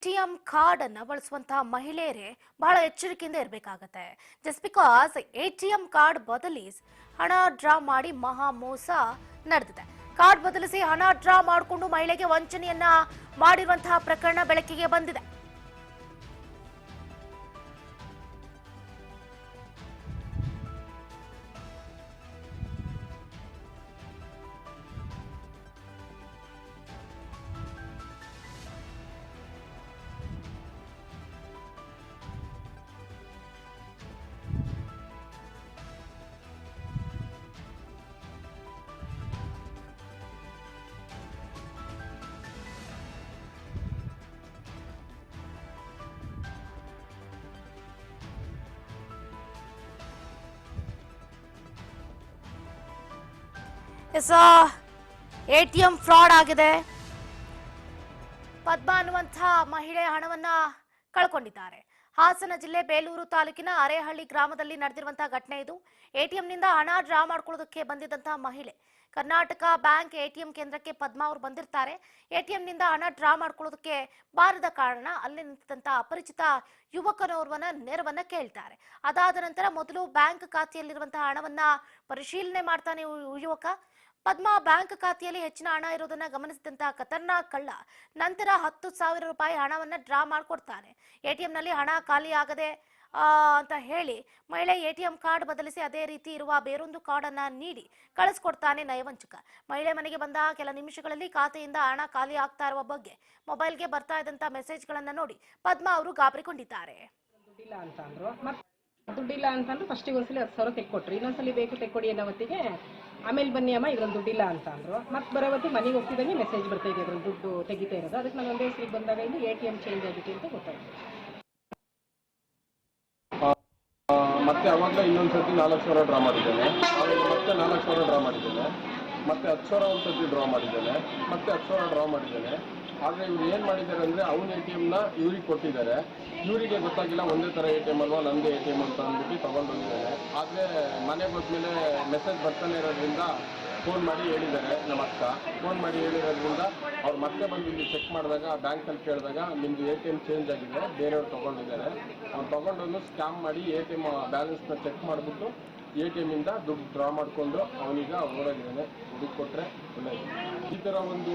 ATM card ಅನ್ನು ಬಳಸುವಂತಹ ಮಹಿಳೆಯರೇ ಬಹಳ ಎಚ್ಚರಿಕೆಯಿಂದ ಇರಬೇಕಾಗತ್ತೆ. ಜಸ್ಟ್ ಬಿಕಾಸ್ ಎಟಿಎಂ ಕಾರ್ಡ್ ಬದಲಿಸಿ ಹಣ ಡ್ರಾ ಮಾಡಿ ಮಹಾ ಮೋಸ ನಡೆದಿದೆ. ಕಾರ್ಡ್ ಬದಲಿಸಿ ಹಣ ಡ್ರಾ ಮಾಡಿಕೊಂಡು ಮಹಿಳೆಗೆ ವಂಚನೆಯನ್ನ ಮಾಡಿರುವಂತಹ ಪ್ರಕರಣ ಬೆಳಕಿಗೆ ಬಂದಿದೆ. ಎಟಿಎಂ ಫ್ರಾಡ್ ಆಗಿದೆ. ಪದ್ಮ ಅನ್ನುವಂತಹ ಮಹಿಳೆ ಹಣವನ್ನ ಕಳ್ಕೊಂಡಿದ್ದಾರೆ. ಹಾಸನ ಜಿಲ್ಲೆ ಬೇಲೂರು ತಾಲೂಕಿನ ಅರೇಹಳ್ಳಿ ಗ್ರಾಮದಲ್ಲಿ ನಡೆದಿರುವಂತಹ ಘಟನೆ ಇದು. ಎಟಿಎಂನಿಂದ ಹಣ ಡ್ರಾ ಮಾಡ್ಕೊಳ್ಳೋದಕ್ಕೆ ಬಂದಿದ್ದಂತಹ ಮಹಿಳೆ ಕರ್ನಾಟಕ ಬ್ಯಾಂಕ್ ಎಟಿಎಂ ಕೇಂದ್ರಕ್ಕೆ ಪದ್ಮ ಅವರು ಬಂದಿರ್ತಾರೆ. ಎಟಿಎಂನಿಂದ ಹಣ ಡ್ರಾ ಮಾಡ್ಕೊಳ್ಳೋದಕ್ಕೆ ಬಾರದ ಕಾರಣ ಅಲ್ಲಿ ನಿಂತಿದ್ದಂತಹ ಅಪರಿಚಿತ ಯುವಕನೋರ್ವನ ನೆರವನ್ನ ಕೇಳ್ತಾರೆ. ಅದಾದ ನಂತರ ಮೊದಲು ಬ್ಯಾಂಕ್ ಖಾತೆಯಲ್ಲಿರುವಂತಹ ಹಣವನ್ನ ಪರಿಶೀಲನೆ ಮಾಡ್ತಾನೆ ಯುವಕ. ಪದ್ಮ ಬ್ಯಾಂಕ್ ಖಾತೆಯಲ್ಲಿ ಹೆಚ್ಚಿನ ಹಣ ಇರೋದನ್ನ ಗಮನಿಸಿದಂತಹ ಖತರ್ನಾಕ್ ಕಳ್ಳ ನಂತರ 10,000 ರೂಪಾಯಿ ಹಣವನ್ನ ಡ್ರಾ ಮಾಡ್ಕೊಡ್ತಾನೆ. ಎಟಿಎಂನಲ್ಲಿ ಹಣ ಖಾಲಿ ಆಗದೆ ಅಂತ ಹೇಳಿ ಮಹಿಳೆ ಎಟಿಎಂ ಕಾರ್ಡ್ ಬದಲಿಸಿ ಅದೇ ರೀತಿ ಇರುವ ಬೇರೊಂದು ಕಾರ್ಡ್ ಅನ್ನ ನೀಡಿ ಕಳಿಸ್ಕೊಡ್ತಾನೆ ನಯವಂಚಕ. ಮಹಿಳೆ ಮನೆಗೆ ಬಂದ ಕೆಲ ನಿಮಿಷಗಳಲ್ಲಿ ಖಾತೆಯಿಂದ ಹಣ ಖಾಲಿ ಆಗ್ತಾ ಇರುವ ಬಗ್ಗೆ ಮೊಬೈಲ್ಗೆ ಬರ್ತಾ ಇದ್ದಂತ ಮೆಸೇಜ್ಗಳನ್ನ ನೋಡಿ ಪದ್ಮ ಅವರು ಗಾಬರಿಗೊಂಡಿದ್ದಾರೆ. ದುಡ್ಡಿಲ್ಲ ಅಂತಂದ್ರೆ ಫಸ್ಟಿಗೆ ಒಂದ್ಸಲಿ 10,000 ತೆಕ್ಕೊಟ್ರಿ, ಇನ್ನೊಂದ್ಸಲಿ ಬೇಕು ತೆಕ್ಕೊಡಿ ಅನ್ನೋ ಹೊತ್ತಿಗೆ ಆಮೇಲೆ ಬನ್ನಿ ಅಮ್ಮ ಇದ್ರಲ್ಲಿ ದುಡ್ಡಿಲ್ಲ ಅಂತ ಅಂದ್ರು. ಮತ್ತೆ ಬರೋ ಹೊತ್ತಿಗೆ ಮನೆಗೆ ಹೋಗ್ತಿದ್ದಂಗೆ ಮೆಸೇಜ್ ಬರ್ತಾ ಇದೆ ಅದ್ರಲ್ಲಿ ದುಡ್ಡು ತೆಗಿತಾ ಇರೋದು. ಅದಕ್ಕೆ ನಾನು ಒಂದೇ ಸರಿ ಬಂದಾಗ ಇದು ಎಟಿಎಂ ಚೇಂಜ್ ಆಗಿದೆ ಅಂತ ಗೊತ್ತಾಯ್ತು. ಮತ್ತೆ ಅವಾಗಲೇ ಇನ್ನೊಂದ್ಸತಿ 4,000 ಡ್ರಾ ಮಾಡಿದ್ದೇನೆ, ಆಮೇಲೆ ಮತ್ತೆ 4,000 ಡ್ರಾ ಮಾಡಿದ್ದೇನೆ, ಮತ್ತೆ 10,000 ಒಂದ್ಸತಿ ಡ್ರಾ ಮಾಡಿದ್ದೇನೆ, ಮತ್ತೆ 10,000 ಡ್ರಾ ಮಾಡಿದ್ದೇನೆ. ಆದರೆ ಇವ್ರು ಏನು ಮಾಡಿದ್ದಾರೆ ಅಂದರೆ ಅವನ ಎಟಿಎಮ್ನ ಇವ್ರಿಗೆ ಕೊಟ್ಟಿದ್ದಾರೆ. ಇವರಿಗೆ ಗೊತ್ತಾಗಿಲ್ಲ ಒಂದೇ ಥರ ಎಟಿಎಮ್ ಅಲ್ವಾ ನಮ್ಮದು ಎಟಿಎಮ್ ಅಂತ ಅಂದ್ಬಿಟ್ಟು ತೊಗೊಂಡು ಹೋಗಿದ್ದಾರೆ. ಆದರೆ ಮನೆಗೆ ಹೋದ್ಮೇಲೆ ಮೆಸೇಜ್ ಬರ್ತಾನೆ ಇರೋದ್ರಿಂದ ಫೋನ್ ಮಾಡಿ ಹೇಳಿದ್ದಾರೆ. ನಮ್ಮ ಅಕ್ಕ ಫೋನ್ ಮಾಡಿ ಹೇಳಿರೋದ್ರಿಂದ ಅವ್ರು ಮತ್ತೆ ಬಂದು ಇಲ್ಲಿ ಚೆಕ್ ಮಾಡಿದಾಗ ಬ್ಯಾಂಕಲ್ಲಿ ಕೇಳಿದಾಗ ನಿಮ್ಮದು ಎಟಿಎಮ್ ಚೇಂಜ್ ಆಗಿದೆ, ಬೇರೆಯವ್ರು ತೊಗೊಂಡಿದ್ದಾರೆ. ಅವ್ರು ತೊಗೊಂಡನ್ನು ಸ್ಕ್ಯಾಮ್ ಮಾಡಿ ಎಟಿಎಮ್ ಬ್ಯಾಲೆನ್ಸ್ನ ಚೆಕ್ ಮಾಡಿಬಿಟ್ಟು ಎಟಿಎಮ್ಮಿಂದ ದುಡ್ಡು ಡ್ರಾ ಮಾಡಿಕೊಂಡು ಅವನೀಗ ಓಡೋಗಿದ್ದಾನೆ. ದುಡ್ಡು ಕೊಟ್ಟರೆ ಒಳ್ಳೆಯದು. ಈ ಥರ ಒಂದು